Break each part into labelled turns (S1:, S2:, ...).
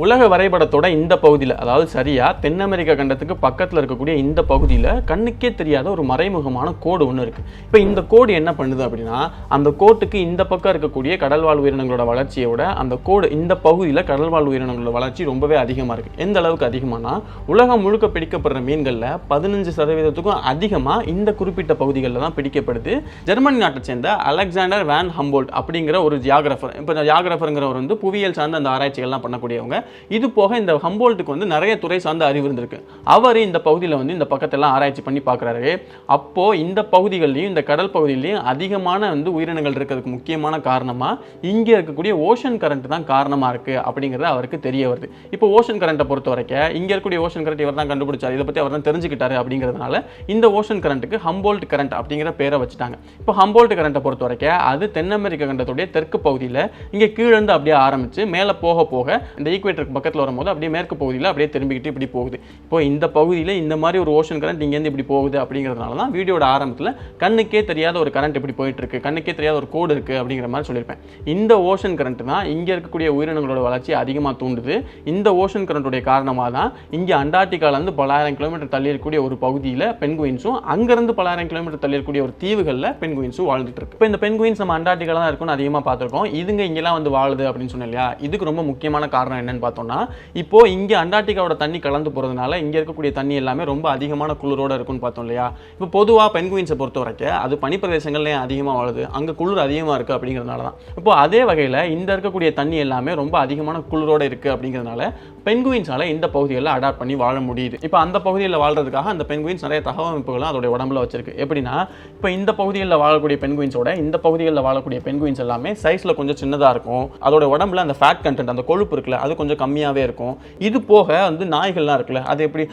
S1: உலக வரைபடத்தோட இந்த பகுதியில், அதாவது சரியா தென் அமெரிக்கா கண்டத்துக்கு பக்கத்தில் இருக்கக்கூடிய இந்த பகுதியில் கண்ணுக்கே தெரியாத ஒரு மறைமுகமான கோடு ஒன்று இருக்குது. இப்போ இந்த கோடு என்ன பண்ணுது அப்படின்னா, அந்த கோட்டுக்கு இந்த பக்கம் இருக்கக்கூடிய கடல்வாழ் உயிரினங்களோட வளர்ச்சியோட அந்த கோடு இந்த பகுதியில் கடல்வாழ் உயிரினங்களோட வளர்ச்சி ரொம்பவே அதிகமாக இருக்குது. எந்த அளவுக்கு அதிகமானா, உலகம் முழுக்க பிடிக்கப்படுற மீன்களில் 15% அதிகமாக இந்த குறிப்பிட்ட பகுதிகளில் தான் பிடிக்கப்படுது. ஜெர்மனி நாட்டை சேர்ந்த அலெக்சாண்டர் வேன் ஹம்போல்ட் அப்படிங்கிற ஒரு ஜியாகிரஃபர், இப்போ ஜியாகிரஃபருங்கிறவர் வந்து புவியியல் சார்ந்த அந்த ஆராய்ச்சிகள்லாம் பண்ணக்கூடியவங்க. இது போக இந்த ஹம்போல்ட்டுக்கு வந்து நிறைய துறை சார்ந்த அறிவு இருந்திருக்கு. அவர் இந்த பகுதியில் வந்து இந்த பக்கத்தெல்லாம் ஆராய்ச்சி பண்ணி பார்க்குறாரு. அப்போ இந்த பகுதிகள்லையும் இந்த கடல் பகுதியிலையும் அதிகமான வந்து உயிரினங்கள் இருக்கிறதுக்கு முக்கியமான காரணமாக இங்கே இருக்கக்கூடிய ஓஷன் கரண்ட் தான் காரணமாக இருக்குது அப்படிங்கிறது அவருக்கு தெரிய வருது. இப்போ ஓஷன் கரண்ட்டை பொறுத்த வரைக்கும் இங்கே இருக்கக்கூடிய ஓஷன் கரண்ட் இவர் தான் கண்டுபிடிச்சார், இதை பற்றி அவர் தான் தெரிஞ்சுக்கிட்டாரு அப்படிங்கிறதுனால இந்த ஓஷன் கரண்ட்டுக்கு ஹம்போல்ட் கரண்ட் அப்படிங்கிற பேரை வச்சுட்டாங்க. இப்போ ஹம்போல்ட் கரண்ட்டை பொறுத்த வரைக்கும் அது தென் அமெரிக்க கண்டத்துடைய தெற்கு பகுதியில் இங்கே கீழேருந்து அப்படியே ஆரம்பித்து மேலே போக போக இந்த ஈக்குவேட்டருக்கு பக்கத்தில் வரும்போது அப்படியே மேற்கு பகுதியில் அப்படியே திரும்பிக்கிட்டு இப்படி போகுது. இப்போ இந்த பகுதியில் இந்த மாதிரி ஒரு ஓஷன் கரண்ட் இங்கேருந்து இப்படி போகுது அப்படிங்கிறதுனால தான் வீடியோட ஆரம்பத்தில் கண்ணுக்கே தெரியாத ஒரு கரண்ட் இப்படி போயிட்டு இருக்கு, கண்ணுக்கே தெரியாத ஒரு கோடு இருக்குது அப்படிங்கிற மாதிரி சொல்லியிருப்பேன். இந்த ஓஷன் கரண்ட் தான் இங்கே இருக்கக்கூடிய உயிரினங்களோட வளர்ச்சி அதிகமாக தூண்டுது. இந்த ஓஷன் கரண்ட்டுடைய காரணமாக தான் இங்கே அண்டார்டிகாலேருந்து பல ஆயிரம் கிலோமீட்டர் தள்ளி இருக்கக்கூடிய ஒரு பகுதியில் பென்குயின்ஸும் அங்கேருந்து பல ஆயிரம் கிலோமீட்டர் தள்ளி இருக்கக்கூடிய ஒரு தீவுகளில் பென்குயின்ஸும் வாழ்ந்துட்டு இருக்கு. இப்போ இந்த பென்குயின்ஸ் நம்ம அண்டார்டிகால தான் இருக்கும்னு அதிகமாக பார்த்துருக்கோம். இதுங்க இங்கெல்லாம் வந்து வாழுது அப்படின்னு சொன்னேன் இல்லையா? இதுக்கு ரொம்ப முக்கியமான காரணம் என்னன்னு பார்த்தோம்னா, இப்போ இங்கே அண்டார்டிகாவோட தண்ணி கலந்து போகிறதுனால இங்கே இருக்கக்கூடிய தண்ணி எல்லாமே ரொம்ப அதிகமான குளிரோடு இருக்குன்னு பார்த்தோம் இல்லையா? இப்போ பொதுவாக பென்குயின்ஸை பொறுத்த வரைக்கும் அது பனிப்பிரதேசங்கள்லேயும் அதிகமாக வாழுது, அங்கே குளிர் அதிகமாக இருக்குது அப்படிங்கிறதுனால தான். இப்போ அதே வகையில் இந்த இருக்கக்கூடிய தண்ணி எல்லாமே ரொம்ப அதிகமான குளிரோடு இருக்குது அப்படிங்கிறதுனால பென்குயின்ஸால் இந்த பகுதிகளில் அடாப்ட் பண்ணி வாழ முடியுது. இப்போ அந்த பகுதியில் வாழ்றதுக்காக அந்த பென்குயின்ஸ் நிறைய தகவமைப்புகளும் அதோட உடம்புல வச்சிருக்கு. எப்படின்னா, இப்போ இந்த பகுதிகளில் வாழக்கூடிய பென்குயின்ஸோட இந்த பகுதிகளில் வாழக்கூடிய பென்குயின்ஸ் எல்லாமே சைஸில் கொஞ்சம் சின்னதாக இருக்கும். அதோட உடம்புல அந்த ஃபேட் கண்டென்ட், அந்த கொழுப்பு இருக்குல்ல, அது கொஞ்சம் கம்மியாகவே இருக்கும். இது போக வந்து நாய்கள்லாம் இருக்குல்ல, அது எப்படி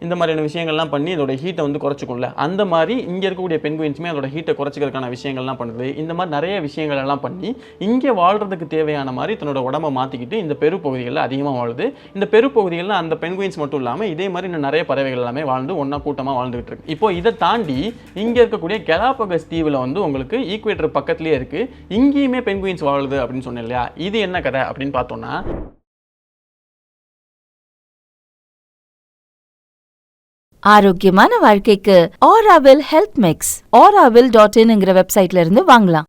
S1: இந்த மாதிரியான விஷயங்கள்லாம் பண்ணி அதோட ஹீட்டை வந்து குறைச்சிக்கும்ல, அந்த மாதிரி இங்கே இருக்கக்கூடிய பென்குயின்ஸுமே அதோட ஹீட்டை குறைச்சிக்கிறதுக்கான விஷயங்கள்லாம் பண்ணுது. இந்த மாதிரி நிறைய விஷயங்கள் எல்லாம் பண்ணி இங்கே வாழ்றதுக்கு தேவையான மாதிரி தன்னோட உடம்பை மாற்றிக்கிட்டு இந்த பெருப்பகுதிகளில் அதிகமாக வாழுது. இந்த பெருப்பகுதிகளில் அந்த பென்குயின்ஸ் மட்டும் இல்லாமல் இதே மாதிரி இன்னும் நிறைய பறவைகள் எல்லாமே வாழ்ந்து ஒன்றா கூட்டமாக வாழ்ந்துகிட்டு இருக்கு. இப்போ இதை தாண்டி இங்கே இருக்கக்கூடிய கெலாபகஸ் தீவில் வந்து உங்களுக்கு ஈக்குவேட்டர் பக்கத்துலேயே இருக்குது, இங்கேயுமே பென்குயின்ஸ் வாழுது அப்படின்னு சொன்னேன் இல்லையா? இது என்ன கதை அப்படின்னு பார்த்தோம்னா,
S2: ஆரோக்கியமான வாழ்க்கைக்கு ஆராவில் ஹெல்த் மிக்ஸ் auraville.in வெப்சைட்ல இருந்து வாங்கலாம்.